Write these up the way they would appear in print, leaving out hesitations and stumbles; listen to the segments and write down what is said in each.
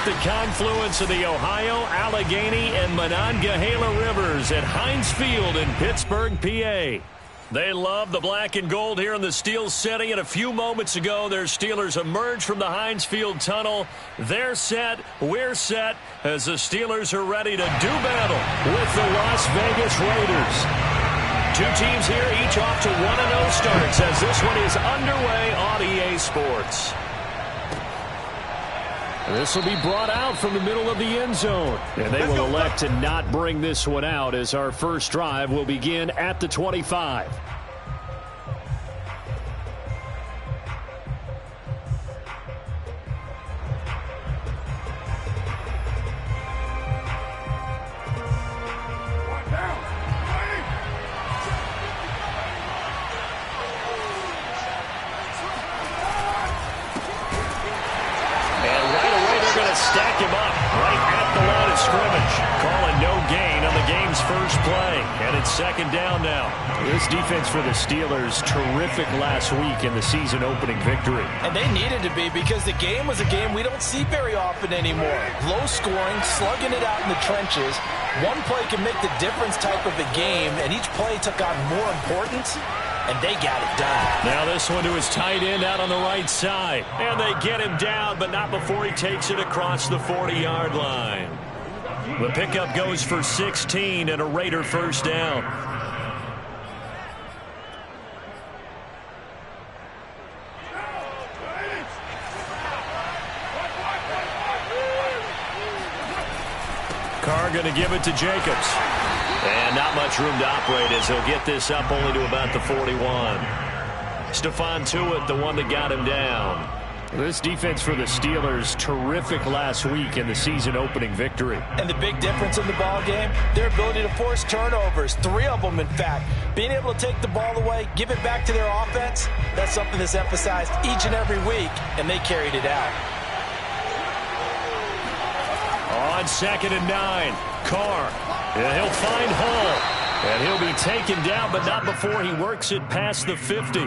at the confluence of the Ohio, Allegheny, and Monongahela Rivers at Heinz Field in Pittsburgh, PA. They love the black and gold here in the steel setting, and a few moments ago, their Steelers emerged from the Heinz Field tunnel. They're set, we're set, as the Steelers are ready to do battle with the Las Vegas Raiders. Two teams here, each off to 1-0 starts, as this one is underway on EA Sports. This will be brought out from the middle of the end zone, and they will elect to not bring this one out as our first drive will begin at the 25. Stack him up right at the line of scrimmage. Calling no gain on the game's first play. And it's second down now. This defense for the Steelers, terrific last week in the season opening victory. And they needed to be, because the game was a game we don't see very often anymore. Low scoring, slugging it out in the trenches. One play can make the difference type of a game, and each play took on more importance. And they got it done. Now this one to his tight end out on the right side. And they get him down, but not before he takes it across the 40-yard line. The pickup goes for 16 and a Raider first down. Carr going to give it to Jacobs. And not much room to operate as he'll get this up only to about the 41. Stephon Tuitt, the one that got him down. This defense for the Steelers, terrific last week in the season opening victory. And the big difference in the ball game, their ability to force turnovers, 3 of them in fact. Being able to take the ball away, give it back to their offense, that's something that's emphasized each and every week, and they carried it out. On 2nd and 9, Carr. And he'll find Hall. And he'll be taken down, but not before he works it past the 50.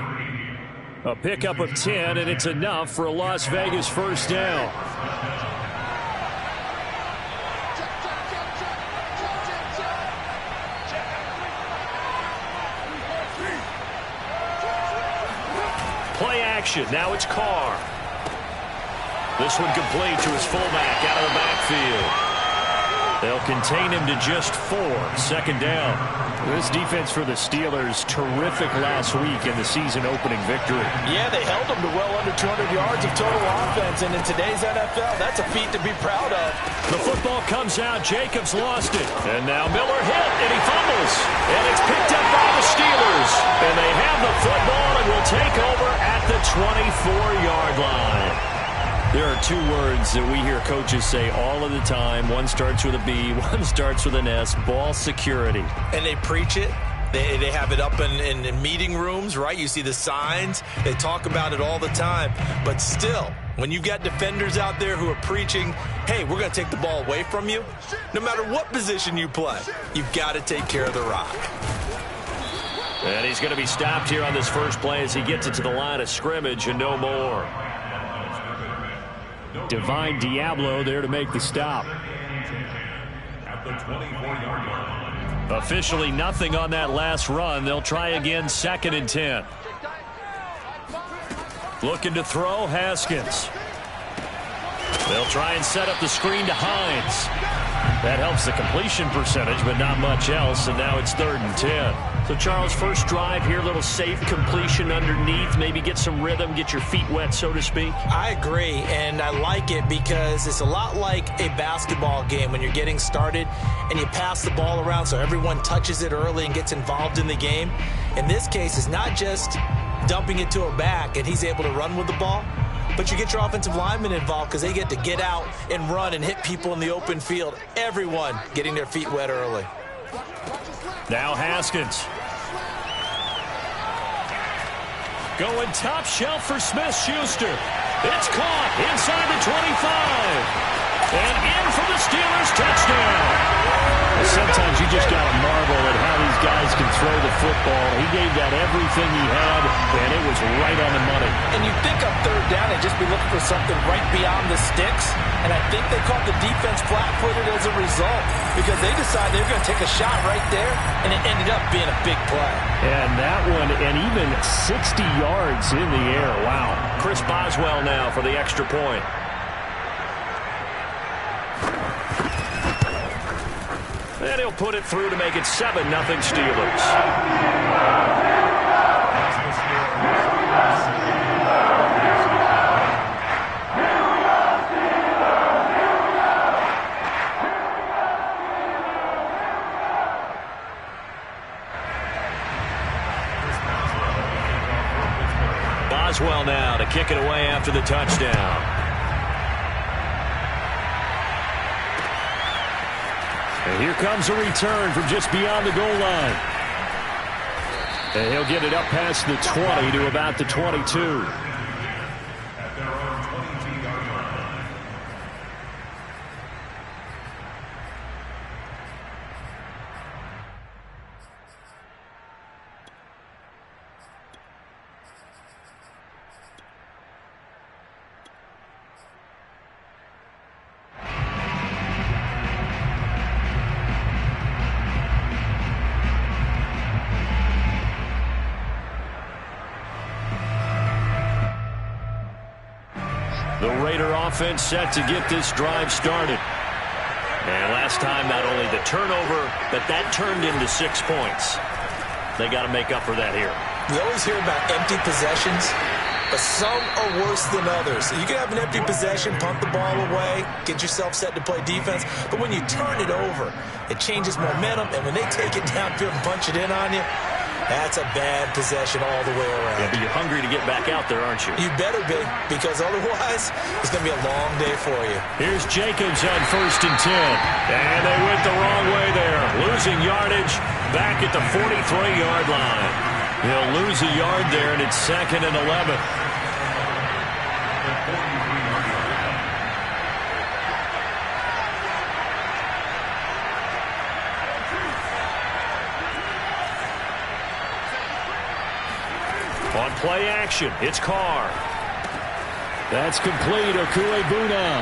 A pickup of 10, and it's enough for a Las Vegas first down. Play action. Now it's Carr. This one complete to his fullback out of the backfield. They'll contain him to just 4. Second down. This defense for the Steelers, terrific last week in the season opening victory. Yeah, they held them to well under 200 yards of total offense, and in today's NFL, that's a feat to be proud of. The football comes out. Jacobs lost it. And now Miller hit, and he fumbles. And it's picked up by the Steelers. And they have the football and will take over at the 24-yard line. There are 2 words that we hear coaches say all of the time. One starts with a B, one starts with an S, ball security. And they preach it. They have it up in meeting rooms, right? You see the signs. They talk about it all the time. But still, when you've got defenders out there who are preaching, hey, we're going to take the ball away from you, no matter what position you play, you've got to take care of the rock. And he's going to be stopped here on this first play as he gets it to the line of scrimmage and no more. Divine Diablo there to make the stop. At the 24-yard line. Officially nothing on that last run. They'll try again, 2nd and 10. Looking to throw, Haskins. They'll try and set up the screen to Hines. That helps the completion percentage, but not much else, and now it's 3rd and 10. So, Charles, first drive here, little safe completion underneath, maybe get some rhythm, get your feet wet, so to speak. I agree, and I like it because it's a lot like a basketball game when you're getting started and you pass the ball around so everyone touches it early and gets involved in the game. In this case, it's not just dumping it to a back and he's able to run with the ball, but you get your offensive linemen involved because they get to get out and run and hit people in the open field. Everyone getting their feet wet early. Now Haskins. Going top shelf for Smith-Schuster. It's caught inside the 25. And in for the Steelers touchdown. Sometimes you just got to marvel at how these guys can throw the football. He gave that everything he had, and it was right on the money. And you think on third down, they'd just be looking for something right beyond the sticks. And I think they caught the defense flat-footed as a result because they decided they were going to take a shot right there, and it ended up being a big play. And that one, and even 60 yards in the air. Wow. Chris Boswell now for the extra point. And he'll put it through to make it 7-0 Steelers. Boswell now to kick it away after the touchdown. And here comes a return from just beyond the goal line. And he'll get it up past the 20 to about the 22. The Raider offense set to get this drive started. And last time, not only the turnover, but that turned into 6 points. They got to make up for that here. We always hear about empty possessions, but some are worse than others. You can have an empty possession, punt the ball away, get yourself set to play defense, but when you turn it over, it changes momentum, and when they take it downfield and punch it in on you, that's a bad possession all the way around. Yeah, but you're hungry to get back out there, aren't you? You better be, because otherwise it's going to be a long day for you. Here's Jacobs on 1st and 10. And they went the wrong way there. Losing yardage back at the 43-yard line. He'll lose a yard there, and it's 2nd and 11. On play action, it's Carr. That's complete, Okuebuna.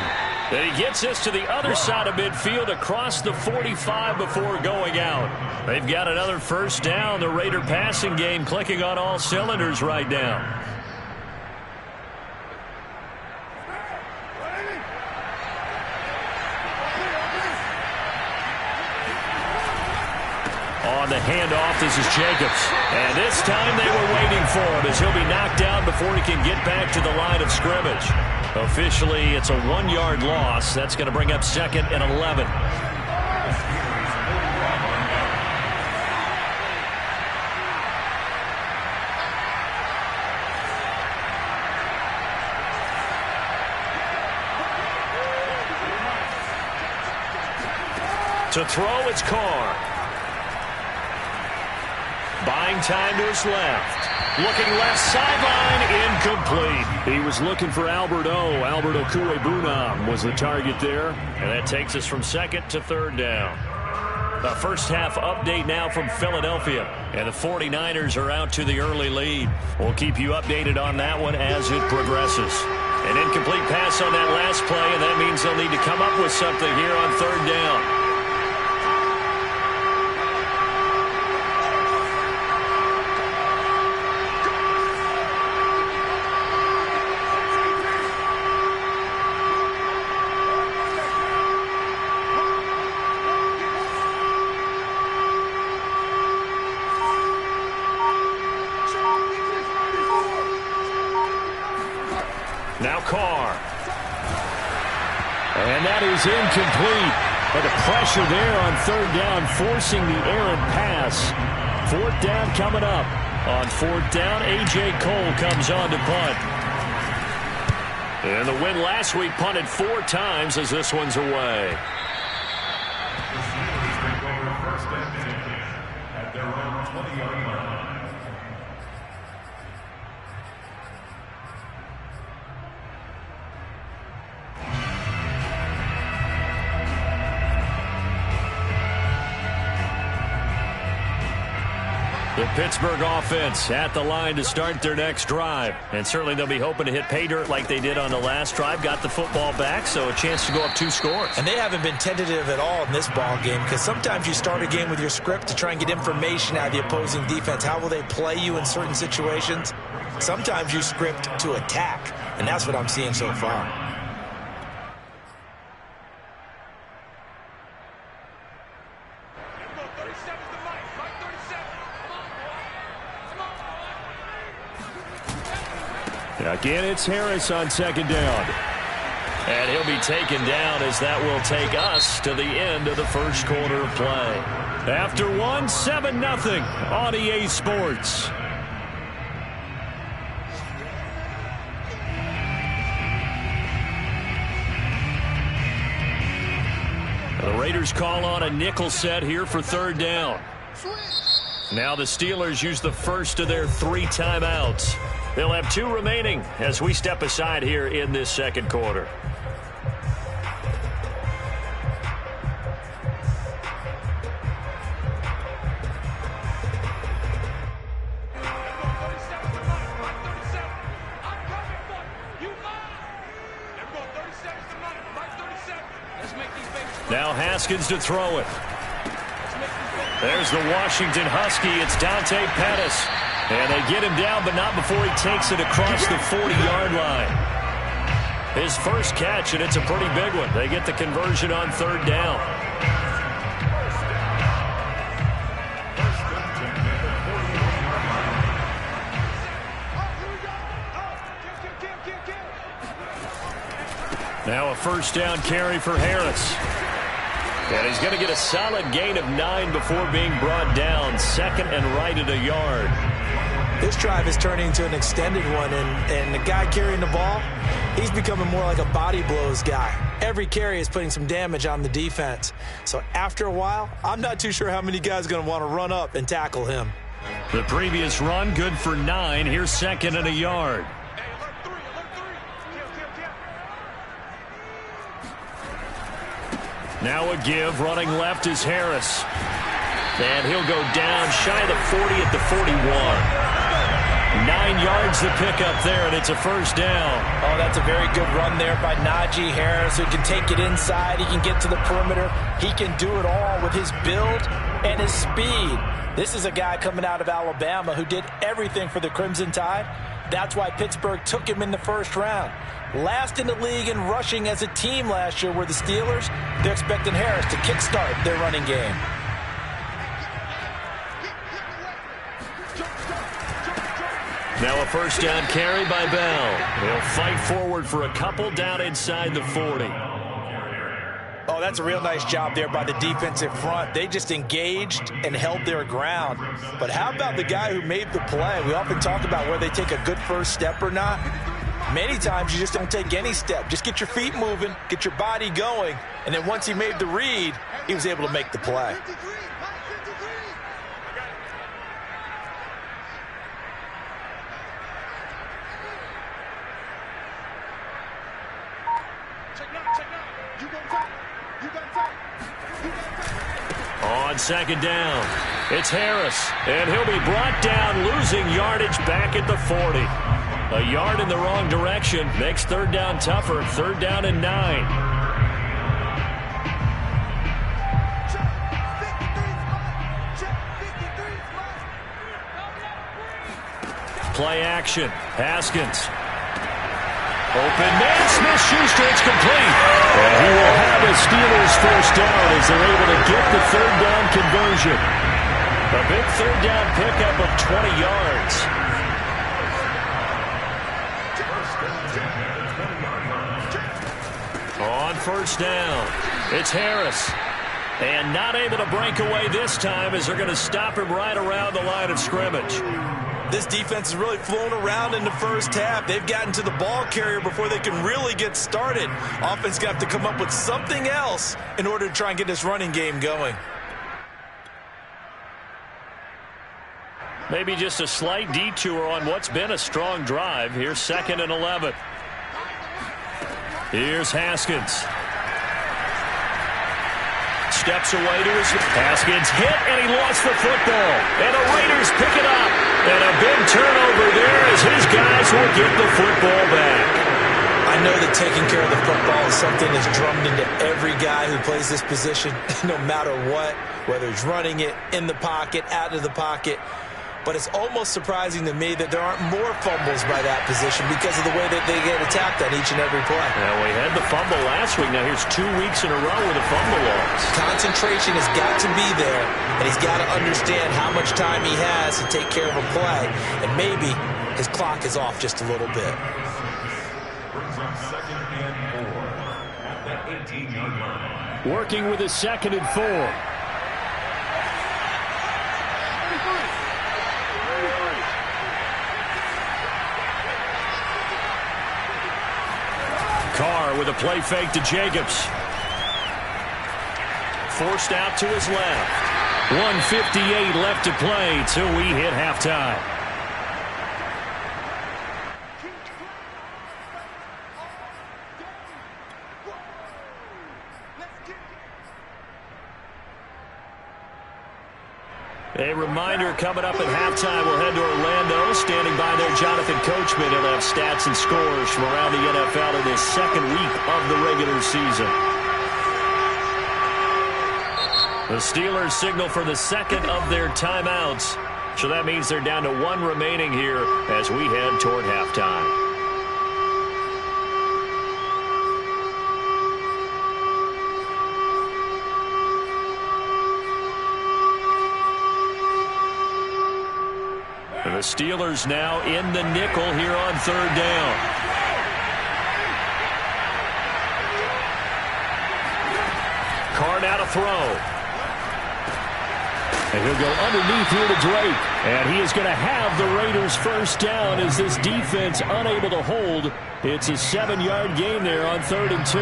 And he gets this to the other side of midfield across the 45 before going out. They've got another first down. The Raider passing game clicking on all cylinders right now. On the handoff, this is Jacobs. And this time they were waiting for him as he'll be knocked down before he can get back to the line of scrimmage. Officially, it's a 1-yard loss. That's going to bring up 2nd and 11. To throw, it's Carr. Buying time to his left. Looking left sideline, incomplete. He was looking for Albert Okuebuna was the target there. And that takes us from 2nd to 3rd down. The first half update now from Philadelphia. And the 49ers are out to the early lead. We'll keep you updated on that one as it progresses. An incomplete pass on that last play, and that means they'll need to come up with something here on 3rd down. Now Carr. And that is incomplete. But the pressure there on 3rd down, forcing the errant pass. 4th down coming up. On 4th down, A.J. Cole comes on to punt. And the win last week, punted 4 times as this one's away. The Steelers take over 1st and 10 at their own 20-yard line. The Pittsburgh offense at the line to start their next drive. And certainly they'll be hoping to hit pay dirt like they did on the last drive. Got the football back, so a chance to go up 2 scores. And they haven't been tentative at all in this ball game, because sometimes you start a game with your script to try and get information out of the opposing defense. How will they play you in certain situations? Sometimes you script to attack, and that's what I'm seeing so far. Again, it's Harris on second down. And he'll be taken down as that will take us to the end of the first quarter of play. After 7-0 on EA Sports. The Raiders call on a nickel set here for third down. Now the Steelers use the first of their 3 timeouts. They'll have 2 remaining as we step aside here in this second quarter. Now Haskins to throw it. There's the Washington Husky. It's Dante Pettis. And they get him down, but not before he takes it across the 40-yard line. His first catch, and it's a pretty big one. They get the conversion on third down. Now a first down carry for Harris. And he's going to get a solid gain of 9 before being brought down. Second and right at a yard. This drive is turning into an extended one, and the guy carrying the ball, he's becoming more like a body blows guy. Every carry is putting some damage on the defense. So after a while, I'm not too sure how many guys are going to want to run up and tackle him. The previous run, good for 9. Here's second and a yard. Now a give, running left is Harris. And he'll go down shy of the 40 at the 41. 9 yards to pick up there, and it's a first down. Oh, that's a very good run there by Najee Harris, who can take it inside. He can get to the perimeter. He can do it all with his build and his speed. This is a guy coming out of Alabama who did everything for the Crimson Tide. That's why Pittsburgh took him in the first round. Last in the league in rushing as a team last year were the Steelers. They're expecting Harris to kickstart their running game. Now a first down carry by Bell. He'll fight forward for a couple down inside the 40. Oh, that's a real nice job there by the defensive front. They just engaged and held their ground. But how about the guy who made the play? We often talk about whether they take a good first step or not. Many times you just don't take any step. Just get your feet moving, get your body going, and then once he made the read, he was able to make the play. On second down, it's Harris, and he'll be brought down, losing yardage back at the 40. A yard in the wrong direction makes third down tougher. Third down and 9. Play action. Haskins. Open man, Smith-Schuster, it's complete. And he will have a Steelers first down as they're able to get the third down conversion. A big third down pickup of 20 yards. On first down, it's Harris. And not able to break away this time as they're going to stop him right around the line of scrimmage. This defense has really flown around in the first half. They've gotten to the ball carrier before they can really get started. Offense got to come up with something else in order to try and get this running game going. Maybe just a slight detour on what's been a strong drive. Here's second and 11. Here's Haskins. steps away to his pass, gets hit, and he lost the football. And the Raiders pick it up. And a big turnover there as his guys will get the football back. I know that taking care of the football is something that's drummed into every guy who plays this position, no matter what, whether he's running it, in the pocket, out of the pocket. But it's almost surprising to me that there aren't more fumbles by that position because of the way that they get attacked on each and every play. Now, we had the fumble last week. Now, here's 2 weeks in a row with a fumble loss. Concentration has got to be there, and he's got to understand how much time he has to take care of a play, and maybe his clock is off just a little bit. Brings up 2nd and 4 at the 18-yard line. Working with a 2nd and 4. Carr with a play fake to Jacobs. Forced out to his left. 1:58 left to play till we hit halftime. A reminder coming up at halftime. We'll head to Orlando. Standing by there, Jonathan Coachman. He'll have stats and scores from around the NFL in his 2nd week of the regular season. The Steelers signal for the 2nd of their timeouts. So that means they're down to 1 remaining here as we head toward halftime. The Steelers now in the nickel here on 3rd down. Carr now to throw. And he'll go underneath here to Drake. And he is going to have the Raiders' 1st down as this defense unable to hold. It's a 7-yard gain there on 3rd and 2.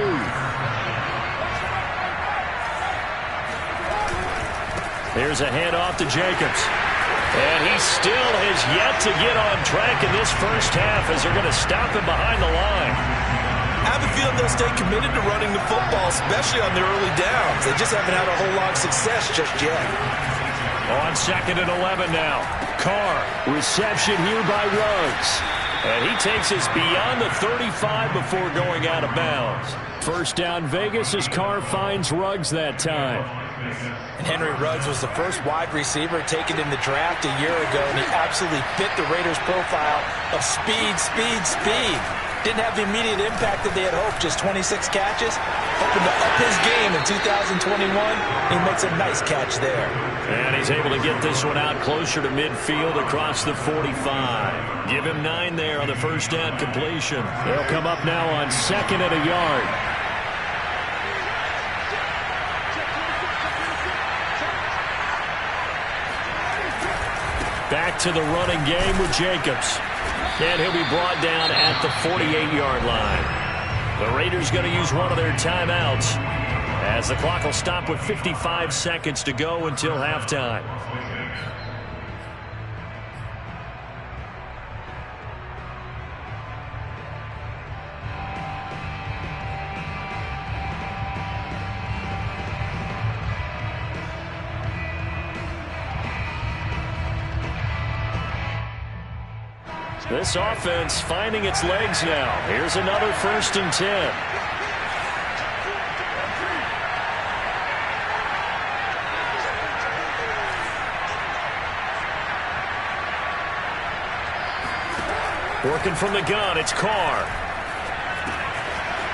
Here's a handoff to Jacobs. And he still has yet to get on track in this 1st half as they're going to stop him behind the line. I have a feeling they'll stay committed to running the football, especially on their early downs. They just haven't had a whole lot of success just yet. On 2nd and 11 now. Carr, reception here by Ruggs. And he takes us beyond the 35 before going out of bounds. 1st down Vegas as Carr finds Ruggs that time. And Henry Ruggs was the first wide receiver taken in the draft a year ago, and he absolutely fit the Raiders' profile of speed, speed, speed. Didn't have the immediate impact that they had hoped, just 26 catches. Hoping to up his game in 2021. He makes a nice catch there. And he's able to get this one out closer to midfield across the 45. Give him 9 there on the 1st down completion. They'll come up now on 2nd and a yard. Back to the running game with Jacobs. And he'll be brought down at the 48-yard line. The Raiders going to use one of their timeouts as the clock will stop with 55 seconds to go until halftime. This offense finding its legs now. Here's another 1st and 10. Working from the gun, it's Carr.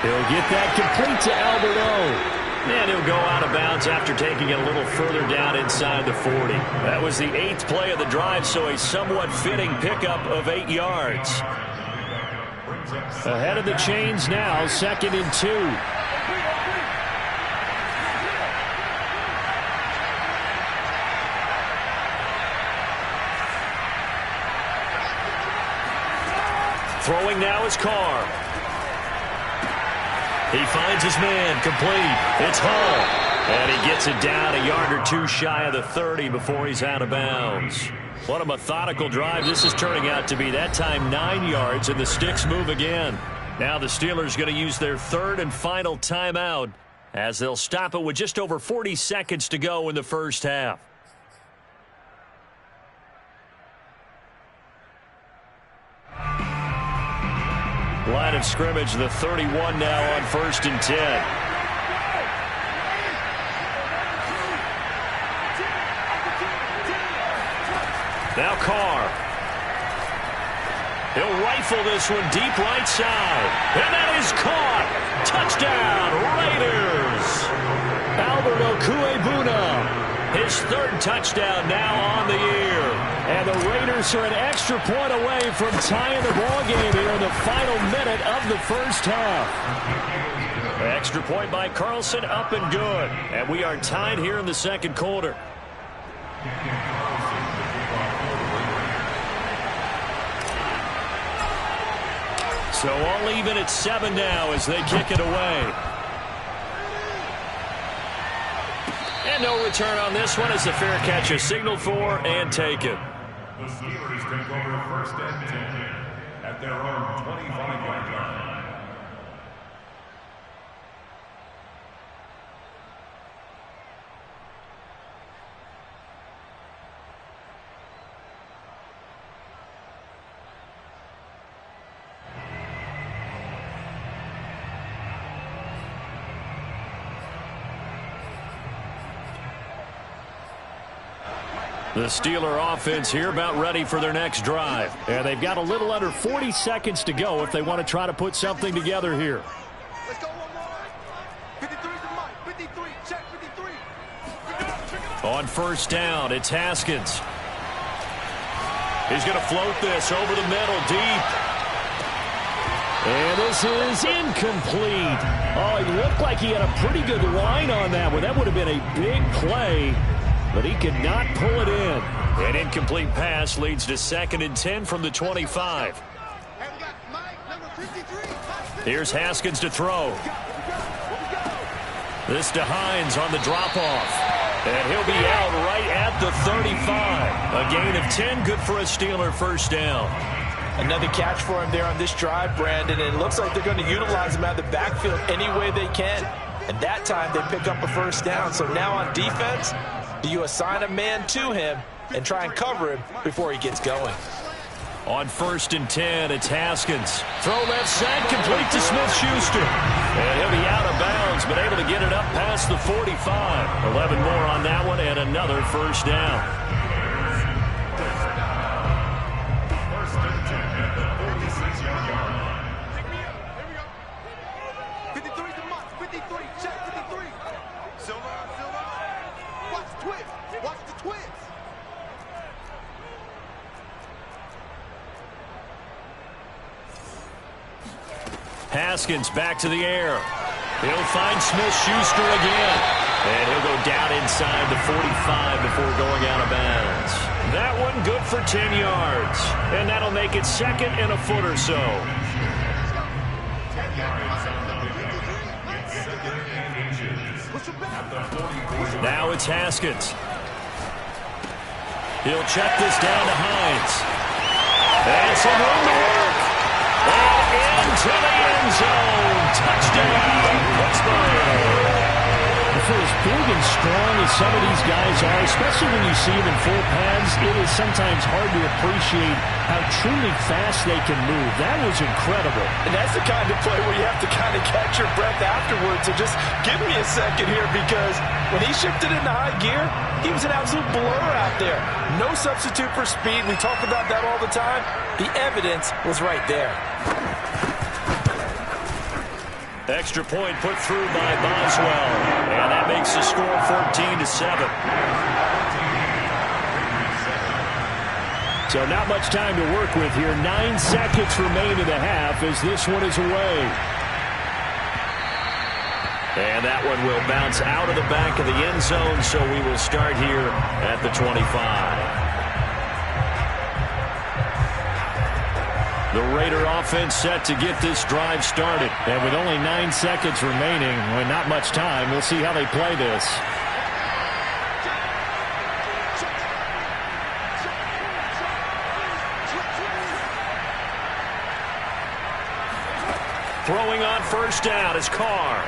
He'll get that complete to Albert O. And he'll go out of bounds after taking it a little further down inside the 40. That was the 8th play of the drive, so a somewhat fitting pickup of 8 yards. Ahead of the chains now, 2nd and 2. Throwing now is Carr. He finds his man, complete. It's Hall. And he gets it down a yard or 2 shy of the 30 before he's out of bounds. What a methodical drive this is turning out to be. That time 9 yards, and the sticks move again. Now the Steelers going to use their 3rd and final timeout as they'll stop it with just over 40 seconds to go in the first half. Line of scrimmage, the 31 now on 1st and 10. Now Carr. He'll rifle this one deep right side. And that is caught. Touchdown, Raiders. Albert Okuebuna. His 3rd touchdown now on the year. And the Raiders are an extra point away from tying the ball game here in the final minute of the first half. Extra point by Carlson, up and good. And we are tied here in the second quarter. So all even at 7 now as they kick it away. And no return on this one as the fair catch is signaled for and taken. The Steelers take over 1st and 10 at their own 25-yard line. The Steeler offense here about ready for their next drive. And they've got a little under 40 seconds to go if they want to try to put something together here. Let's go one more. 53 to Mike. 53. Check 53. On 1st down, it's Haskins. He's going to float this over the middle deep. And this is incomplete. Oh, it looked like he had a pretty good line on that one. That would have been a big play. But he could not pull it in. An incomplete pass leads to 2nd and 10 from the 25. Here's Haskins to throw. This to Hines on the drop-off. And he'll be out right at the 35. A gain of 10, good for a Steeler 1st down. Another catch for him there on this drive, Brandon. And it looks like they're going to utilize him out of the backfield any way they can. And that time they pick up a 1st down. So now on defense, do you assign a man to him and try and cover him before he gets going? On 1st and 10, it's Haskins. Throw left side, complete to Smith-Schuster. And he'll be out of bounds, but able to get it up past the 45. 11 more on that one, and another 1st down. 1st and 10 at the 46-yard line. 53 to Mike. 53. Check 53. Silver. Watch the twist. Watch the twist. Haskins back to the air. He'll find Smith-Schuster again. And he'll go down inside the 45 before going out of bounds. That one good for 10 yards. And that'll make it 2nd and a foot or so. 10 yards on the pickup. It's 2nd and inches at the 40. Now it's Haskins. He'll check this down to Hines. And some room to work. And into the end zone. Touchdown, Pittsburgh. For as big and strong as some of these guys are, especially when you see them in full pads, it is sometimes hard to appreciate how truly fast they can move. That was incredible. And that's the kind of play where you have to kind of catch your breath afterwards. So just give me a second here, because when he shifted into high gear, he was an absolute blur out there. No substitute for speed. We talk about that all the time. The evidence was right there. Extra point put through by Boswell. And that makes the score 14-7. So not much time to work with here. 9 seconds remain in the half as this one is away. And that one will bounce out of the back of the end zone, so we will start here at the 25. The Raider offense set to get this drive started. And with only 9 seconds remaining, with not much time, we'll see how they play this. Throwing on 1st down is Carr.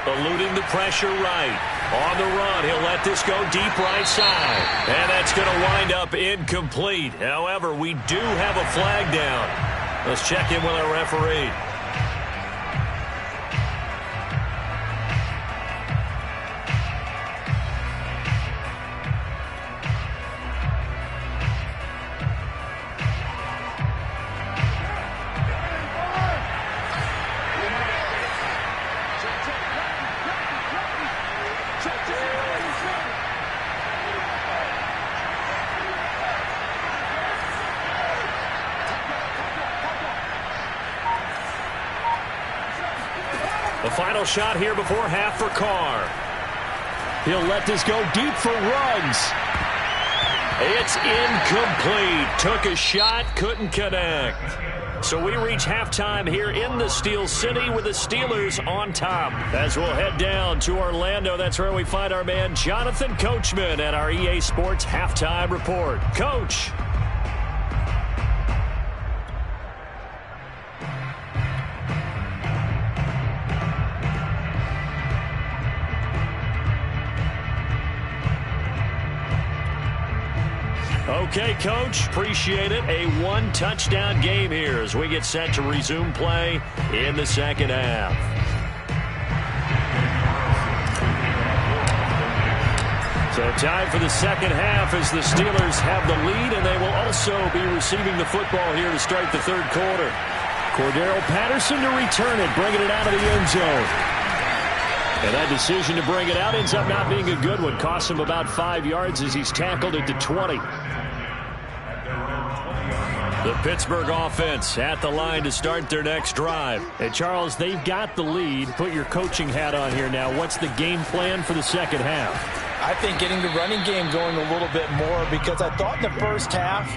eluding the pressure right. On the run, he'll let this go deep right side. And that's going to wind up incomplete. However, we do have a flag down. Let's check in with our referee. The final shot here before half for Carr. He'll let this go deep for Ruggs. It's incomplete. Took a shot, couldn't connect. So we reach halftime here in the Steel City with the Steelers on top. As we'll head down to Orlando, that's where we find our man Jonathan Coachman at our EA Sports Halftime Report. Coach. Okay, Coach, appreciate it. A one-touchdown game here as we get set to resume play in the second half. So time for the second half as the Steelers have the lead, and they will also be receiving the football here to start the third quarter. Cordero Patterson to return it, bringing it out of the end zone. And that decision to bring it out ends up not being a good one. Costs him about 5 yards as he's tackled at the 20. The Pittsburgh offense at the line to start their next drive. And Charles, they've got the lead. Put your coaching hat on here now. What's the game plan for the second half? I think getting the running game going a little bit more, because I thought in the first half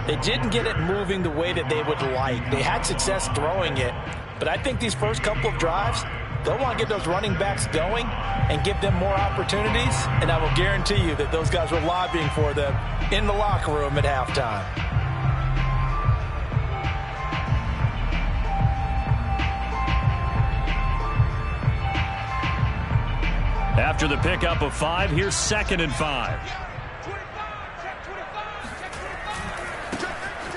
they didn't get it moving the way that they would like. They had success throwing it, but I think these first couple of drives, they'll want to get those running backs going and give them more opportunities, and I will guarantee you that those guys were lobbying for them in the locker room at halftime. After the pickup of 5, here's 2nd and 5.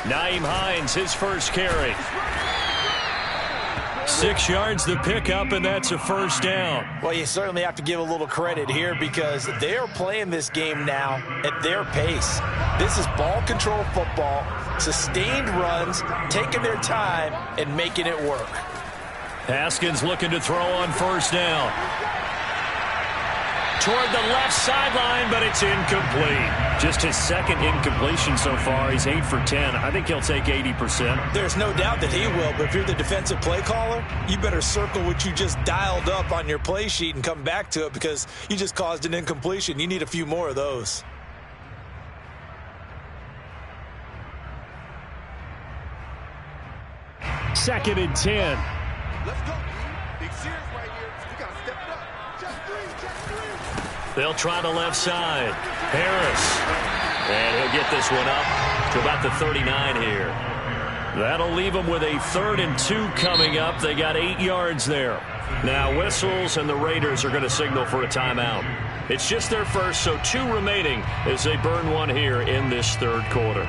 Nyheim Hines, his first carry. 6 yards the pickup, and that's a first down. Well, you certainly have to give a little credit here because they are playing this game now at their pace. This is ball control football, sustained runs, taking their time and making it work. Haskins looking to throw on first down. Toward the left sideline, but it's incomplete. Just his second incompletion so far. He's 8 for 10. I think he'll take 80%. There's no doubt that he will, but if you're the defensive play caller, you better circle what you just dialed up on your play sheet and come back to it because you just caused an incompletion. You need a few more of those. Second and 10. Let's go. Big series right here. You got to step it up. Just three. They'll try the left side. Harris. And he'll get this one up to about the 39 here. That'll leave them with a 3rd and 2 coming up. They got 8 yards there. Now whistles, and the Raiders are going to signal for a timeout. It's just their first, so 2 remaining as they burn one here in this third quarter.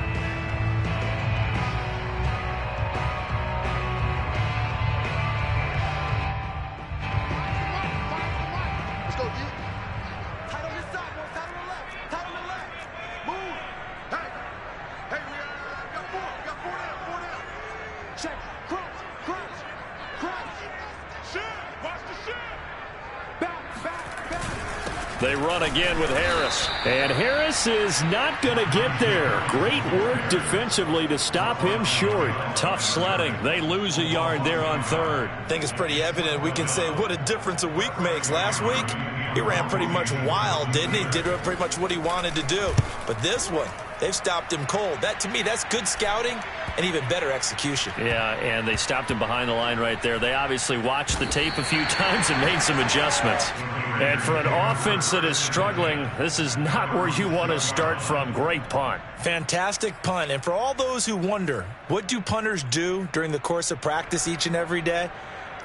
They run again with Harris. And Harris is not going to get there. Great work defensively to stop him short. Tough sledding. They lose a yard there on 3rd. I think it's pretty evident. We can say what a difference a week makes. Last week, he ran pretty much wild, didn't he? Did pretty much what he wanted to do. But this one, they've stopped him cold. That, to me, that's good scouting and even better execution. Yeah, and they stopped him behind the line right there. They obviously watched the tape a few times and made some adjustments. And for an offense that is struggling, this is not where you want to start from. Great punt. Fantastic punt. And for all those who wonder, what do punters do during the course of practice each and every day?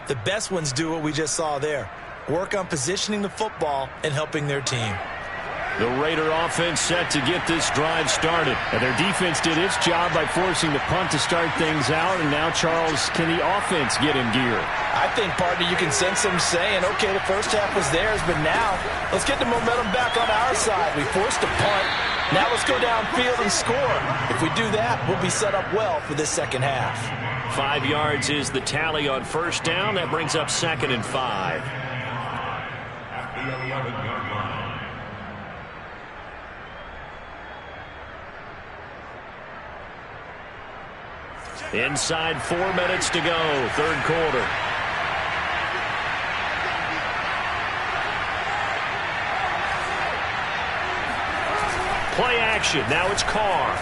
The best ones do what we just saw there. work on positioning the football and helping their team. The Raider offense set to get this drive started. And their defense did its job by forcing the punt to start things out. And now, Charles, can the offense get in gear? I think, partner, you can sense them saying, okay, the first half was theirs, but now let's get the momentum back on our side. We forced a punt. Now let's go downfield and score. If we do that, we'll be set up well for this second half. 5 yards is the tally on first down. That brings up 2nd and 5. At the 11-yard line. Inside 4 minutes to go, third quarter. Play action. Now it's Carr.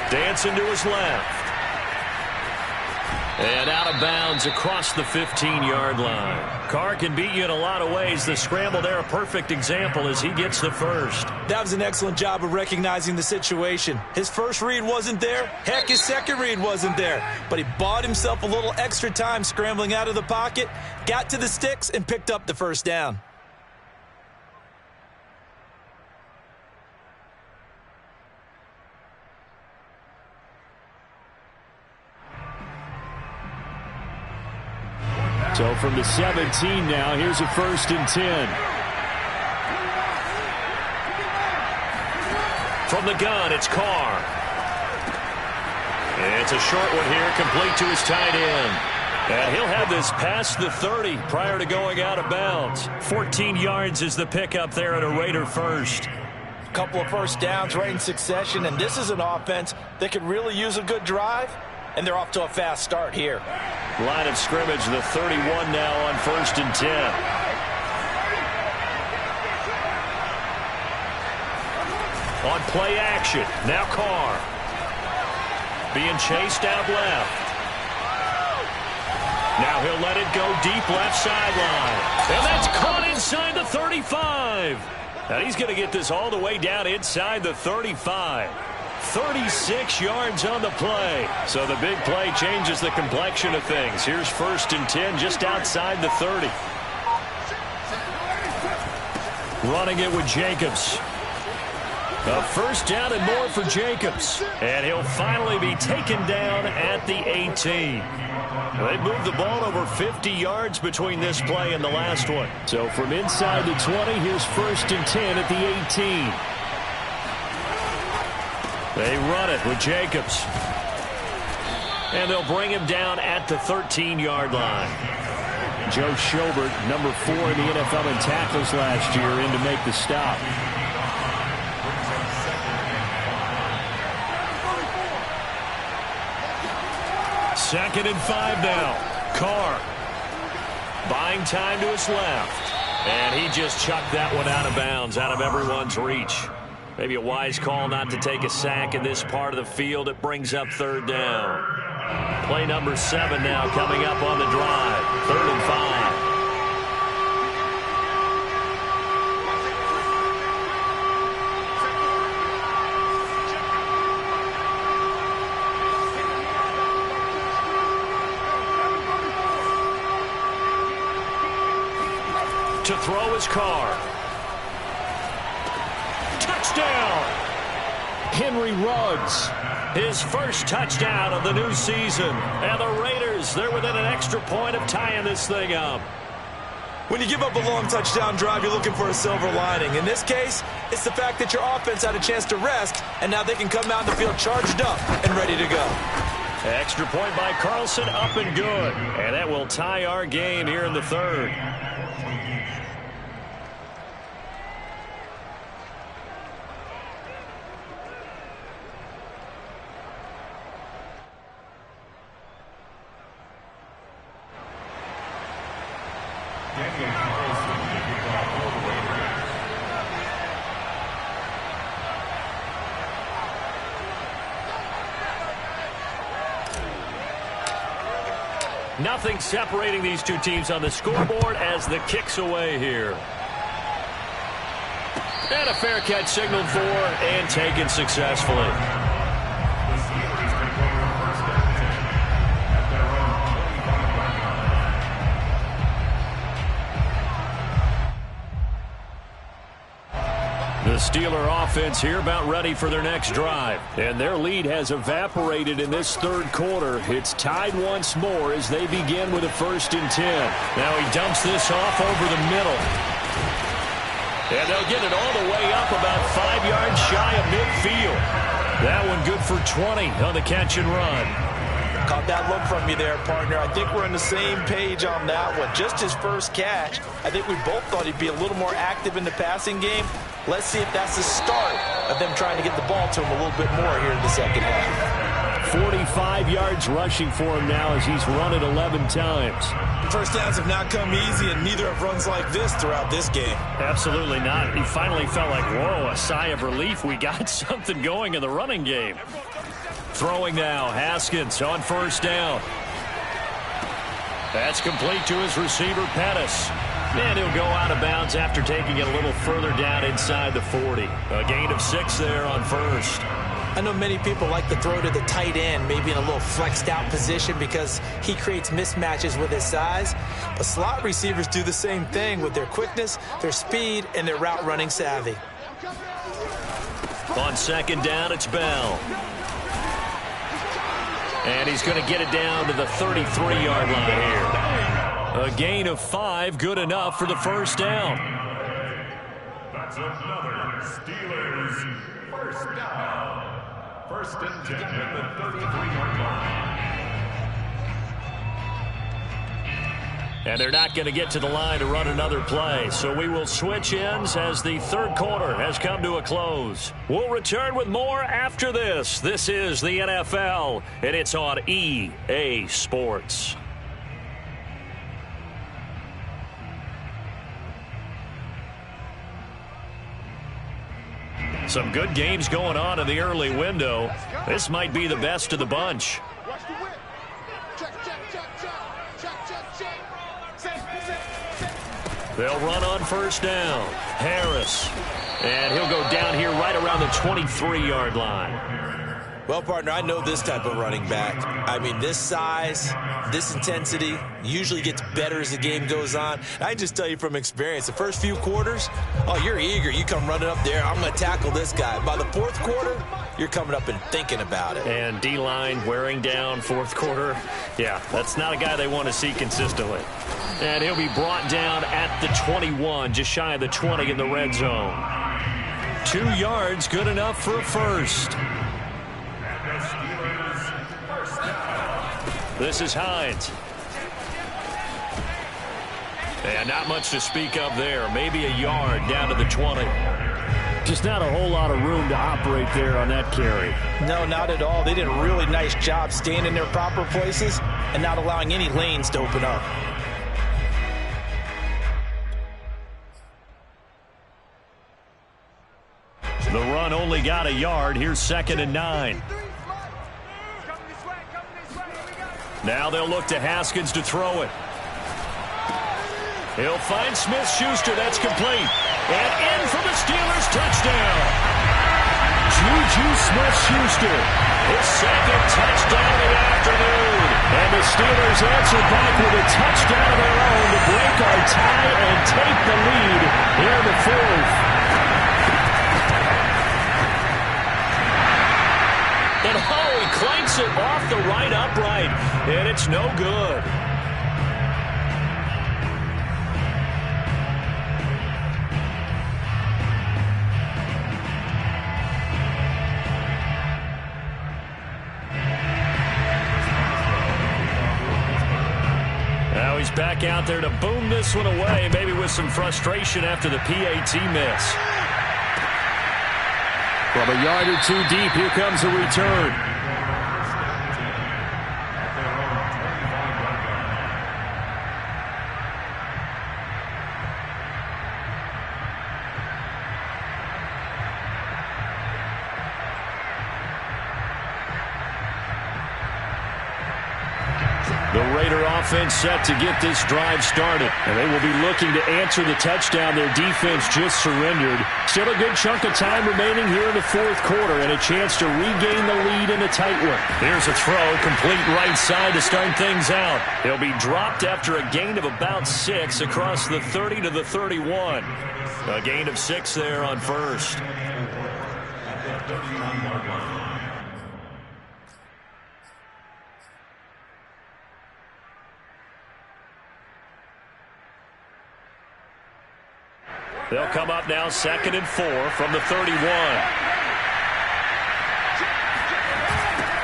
Dancing to his left. And out of bounds across the 15-yard line. Carr can beat you in a lot of ways. The scramble there, a perfect example as he gets the first. That was an excellent job of recognizing the situation. His first read wasn't there. Heck, his second read wasn't there. But he bought himself a little extra time scrambling out of the pocket, got to the sticks, and picked up the first down. So from the 17 now, here's a 1st and 10. From the gun, it's Carr. It's a short one here, complete to his tight end. And he'll have this past the 30 prior to going out of bounds. 14 yards is the pickup there at a Raider first. A couple of first downs right in succession, and this is an offense that could really use a good drive, and they're off to a fast start here. Line of scrimmage, the 31 now on 1st and 10. On play action, now Carr. Being chased out left. Now he'll let it go deep left sideline. And that's caught inside the 35. Now he's going to get this all the way down inside the 35. 36 yards on the play. So the big play changes the complexion of things. Here's 1st and 10 just outside the 30. Running it with Jacobs. A first down and more for Jacobs. And he'll finally be taken down at the 18. They moved the ball over 50 yards between this play and the last one. So from inside the 20, here's 1st and 10 at the 18. They run it with Jacobs. And they'll bring him down at the 13-yard line. Joe Schobert, number 4 in the NFL in tackles last year, in to make the stop. Second and 5 now. Carr buying time to his left. And he just chucked that one out of bounds, out of everyone's reach. Maybe a wise call not to take a sack in this part of the field. It brings up 3rd down. Play number 7 now coming up on the drive. 3rd and 5. To throw his Carr. Touchdown! Henry Ruggs. His first touchdown of the new season. And the Raiders, they're within an extra point of tying this thing up. When you give up a long touchdown drive, you're looking for a silver lining. In this case, it's the fact that your offense had a chance to rest, and now they can come out in the field charged up and ready to go. Extra point by Carlson, up and good. And that will tie our game here in the 3rd. Nothing separating these two teams on the scoreboard as the kick's away here. And a fair catch signaled for and taken successfully. Steeler offense here about ready for their next drive. And their lead has evaporated in this third quarter. It's tied once more as they begin with a 1st and 10. Now he dumps this off over the middle. And they'll get it all the way up about 5 yards shy of midfield. That one good for 20 on the catch and run. Caught that look from you there, partner. I think we're on the same page on that one. Just his first catch. I think we both thought he'd be a little more active in the passing game. Let's see if that's the start of them trying to get the ball to him a little bit more here in the second half. 45 yards rushing for him now as he's run it 11 times. First downs have not come easy, and neither have runs like this throughout this game. Absolutely not. He finally felt like, whoa, a sigh of relief. We got something going in the running game. Throwing now, Haskins on 1st down. That's complete to his receiver, Pettis. And he'll go out of bounds after taking it a little further down inside the 40. A gain of 6 there on 1st. I know many people like to throw to the tight end, maybe in a little flexed out position because he creates mismatches with his size. But slot receivers do the same thing with their quickness, their speed, and their route running savvy. On 2nd down, it's Bell. And he's going to get it down to the 33-yard line here. A gain of 5, good enough for the 1st down. That's another Steelers 1st down. 1st and 10 at the 33-yard line. And they're not going to get to the line to run another play. So we will switch ends as the third quarter has come to a close. We'll return with more after this. This is the NFL, and it's on EA Sports. Some good games going on in the early window. This might be the best of the bunch. Watch the whip. Check, check, check, check. Check, check, check. They'll run on 1st down. Harris. And he'll go down here right around the 23-yard line. Well, partner, I know this type of running back. I mean, this size, this intensity usually gets better as the game goes on. I just tell you from experience, the first few quarters, oh, you're eager. You come running up there, I'm going to tackle this guy. By the 4th quarter, you're coming up and thinking about it. And D-line wearing down 4th quarter. Yeah, that's not a guy they want to see consistently. And he'll be brought down at the 21, just shy of the 20 in the red zone. 2 yards, good enough for a 1st. This is Hines. And not much to speak of there. Maybe a yard down to the 20. Just not a whole lot of room to operate there on that carry. No, not at all. They did a really nice job staying in their proper places and not allowing any lanes to open up. The run only got a yard. Here's 2nd and 9. Now they'll look to Haskins to throw it. He'll find Smith-Schuster. That's complete. And in for the Steelers touchdown. Juju Smith-Schuster. His 2nd touchdown of the afternoon. And the Steelers answer back with a touchdown of their own to break our tie and take the lead here in the 4th. And he clanks it off the right upright, and it's no good. Now he's back out there to boom this one away, maybe with some frustration after the PAT miss. From a yard or 2 deep, here comes a return. The Raider offense set to get this drive started. And they will be looking to answer the touchdown their defense just surrendered. Still a good chunk of time remaining here in the fourth quarter and a chance to regain the lead in a tight one. Here's a throw, complete right side to start things out. He'll be dropped after a gain of about 6 across the 30 to the 31. A gain of 6 there on first. They'll come up now 2nd and 4 from the 31.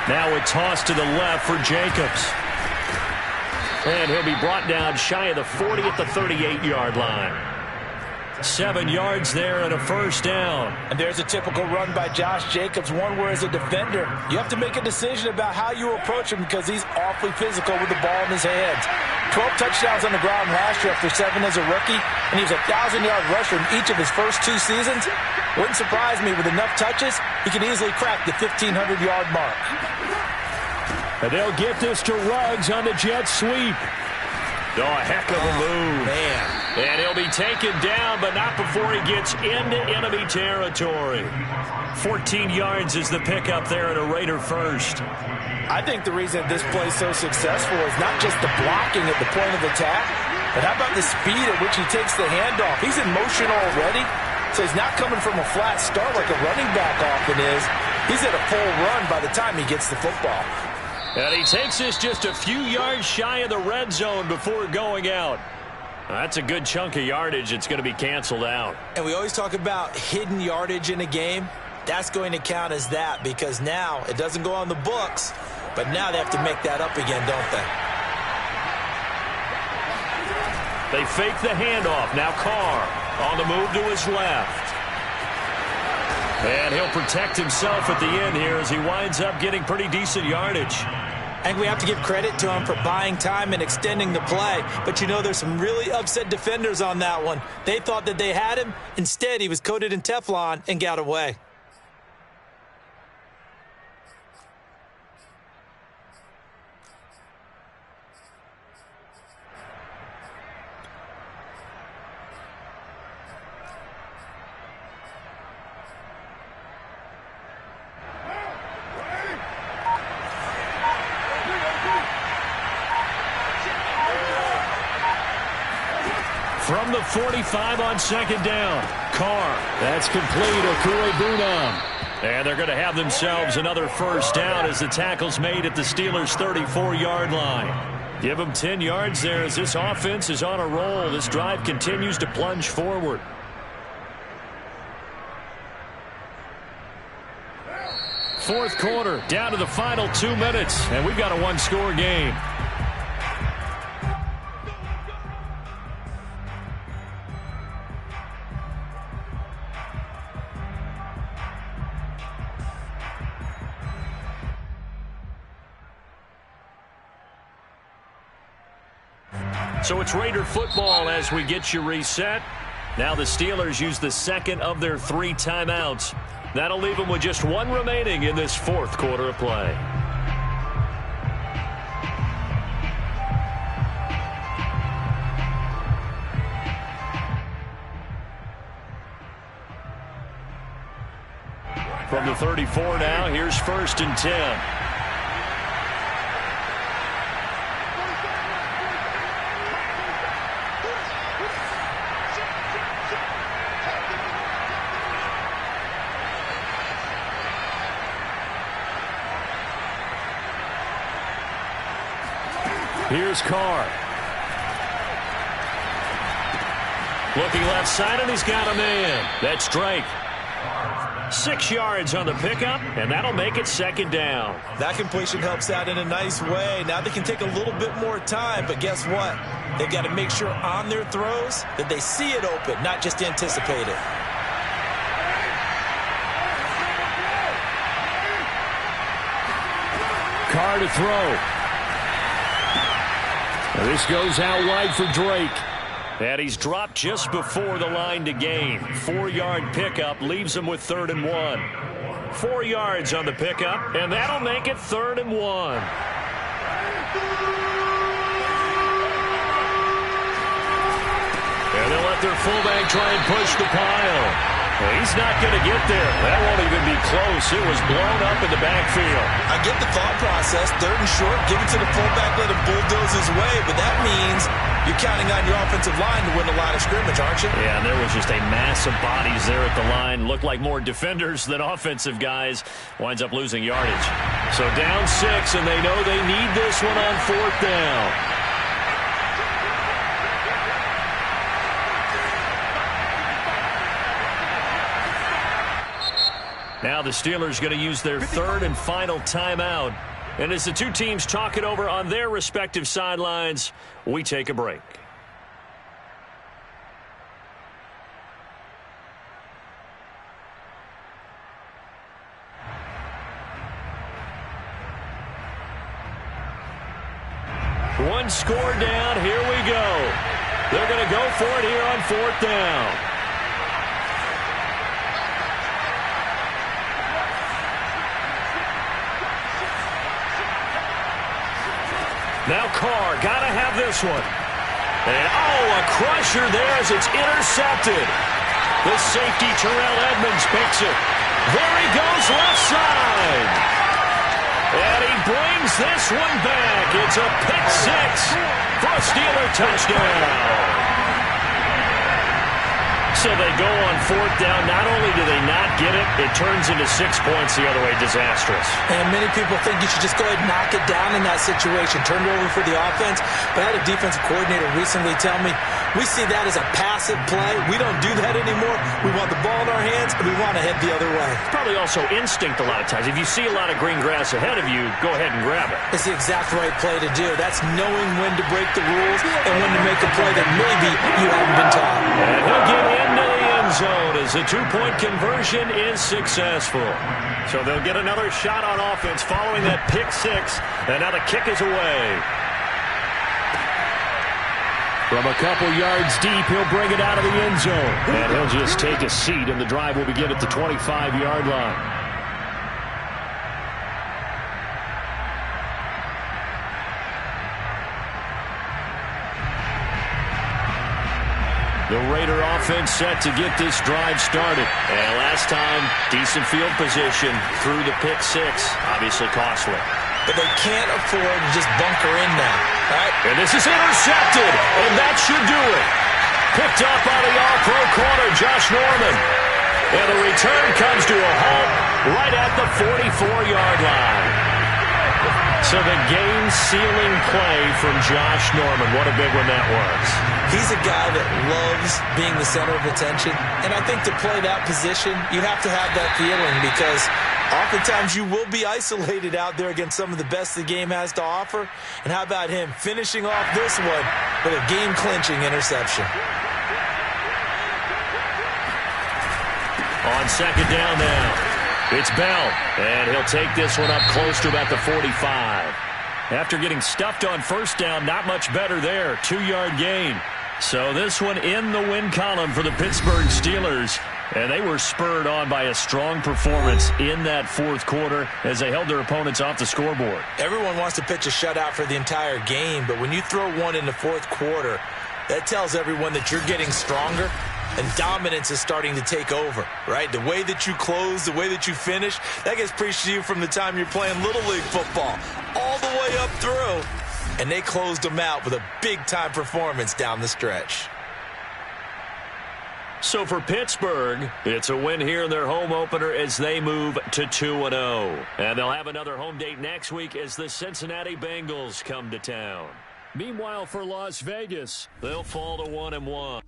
Now a toss to the left for Jacobs. And he'll be brought down shy of the 40 at the 38-yard line. 7 yards there and a first down. And there's a typical run by Josh Jacobs, one where as a defender, you have to make a decision about how you approach him because he's awfully physical with the ball in his hands. 12 touchdowns on the ground last year after 7 as a rookie, and he was a 1,000-yard rusher in each of his first 2 seasons. Wouldn't surprise me with enough touches, he could easily crack the 1,500-yard mark. And they'll get this to Ruggs on the jet sweep. Oh, a heck of a move. Man. And he'll be taken down, but not before he gets into enemy territory. 14 yards is the pickup there at a Raider first. I think the reason this play is so successful is not just the blocking at the point of attack, but how about the speed at which he takes the handoff? He's in motion already, so he's not coming from a flat start like a running back often is. He's at a full run by the time he gets the football. And he takes this just a few yards shy of the red zone before going out. That's a good chunk of yardage. It's going to be canceled out. And we always talk about hidden yardage in a game. That's going to count as that because now it doesn't go on the books, but now they have to make that up again, don't they? They fake the handoff. Now Carr on the move to his left. And he'll protect himself at the end here as he winds up getting pretty decent yardage. I think we have to give credit to him for buying time and extending the play. But, you know, there's some really upset defenders on that one. They thought that they had him. Instead, he was coated in Teflon and got away. From the 45 on 2nd down. Carr. That's complete. Okwuegbunam. And they're going to have themselves another first down as the tackle's made at the Steelers' 34-yard line. Give them 10 yards there as this offense is on a roll. This drive continues to plunge forward. Fourth quarter, down to the final 2 minutes, and we've got a one-score game. So it's Raider football as we get you reset. Now the Steelers use the second of their 3 timeouts. That'll leave them with just 1 remaining in this fourth quarter of play. From the 34 now, here's 1st and 10. Here's Carr. Looking left side, and he's got a man. That's Drake. 6 yards on the pickup, and that'll make it 2nd down. That completion helps out in a nice way. Now they can take a little bit more time, but guess what? They've got to make sure on their throws that they see it open, not just anticipate it. Carr to throw. This goes out wide for Drake. And he's dropped just before the line to gain. 4-yard pickup leaves him with 3rd and 1. 4 yards on the pickup, and that'll make it 3rd and 1. let their fullback try and push the pile. Well, he's not going to get there. That won't even be close. It was blown up in the backfield. I get the thought process. 3rd and short, give it to the fullback, let him bulldoze his way. But that means you're counting on your offensive line to win the line of scrimmage, aren't you? Yeah, and there was just a mass of bodies there at the line. Looked like more defenders than offensive guys. Winds up losing yardage. So down 6, and they know they need this one on 4th down. Now the Steelers going to use their 3rd and final timeout. And as the two teams talk it over on their respective sidelines, we take a break. One score down. Here we go. They're going to go for it here on 4th down. Now Carr, got to have this one. And, a crusher there as it's intercepted. The safety, Terrell Edmonds, picks it. There he goes, left side. And he brings this one back. It's a pick 6 for a Steeler touchdown. So they go on 4th down. Not only do they not get it, it turns into 6 points the other way. Disastrous. And many people think you should just go ahead and knock it down in that situation. Turn it over for the offense. But I had a defensive coordinator recently tell me, we see that as a passive play. We don't do that anymore. We want the ball in our hands, and we want to head the other way. It's probably also instinct a lot of times. If you see a lot of green grass ahead of you, go ahead and grab it. It's the exact right play to do. That's knowing when to break the rules and when to make a play that maybe you haven't been taught. And he'll get into the end zone as the 2-point conversion is successful. So they'll get another shot on offense following that pick 6. And now the kick is away. From a couple yards deep, he'll bring it out of the end zone. And he'll just take a seat, and the drive will begin at the 25-yard line. The Raider offense set to get this drive started. And last time, decent field position through the pick 6. Obviously costly. But they can't afford to just bunker in now, right? And this is intercepted, and that should do it. Picked up by the all-pro corner, Josh Norman. And the return comes to a halt right at the 44-yard line. So the game-sealing play from Josh Norman. What a big one that was. He's a guy that loves being the center of attention. And I think to play that position, you have to have that feeling because oftentimes you will be isolated out there against some of the best the game has to offer. And how about him finishing off this one with a game-clinching interception? On 2nd down now. It's Bell, and he'll take this one up close to about the 45. After getting stuffed on 1st down, not much better there. 2-yard gain. So this one in the win column for the Pittsburgh Steelers. And they were spurred on by a strong performance in that 4th quarter as they held their opponents off the scoreboard. Everyone wants to pitch a shutout for the entire game, but when you throw one in the 4th quarter, that tells everyone that you're getting stronger. And dominance is starting to take over, right? The way that you close, the way that you finish, that gets preached to you from the time you're playing Little League football all the way up through. And they closed them out with a big-time performance down the stretch. So for Pittsburgh, it's a win here in their home opener as they move to 2-0. And they'll have another home date next week as the Cincinnati Bengals come to town. Meanwhile, for Las Vegas, they'll fall to 1-1.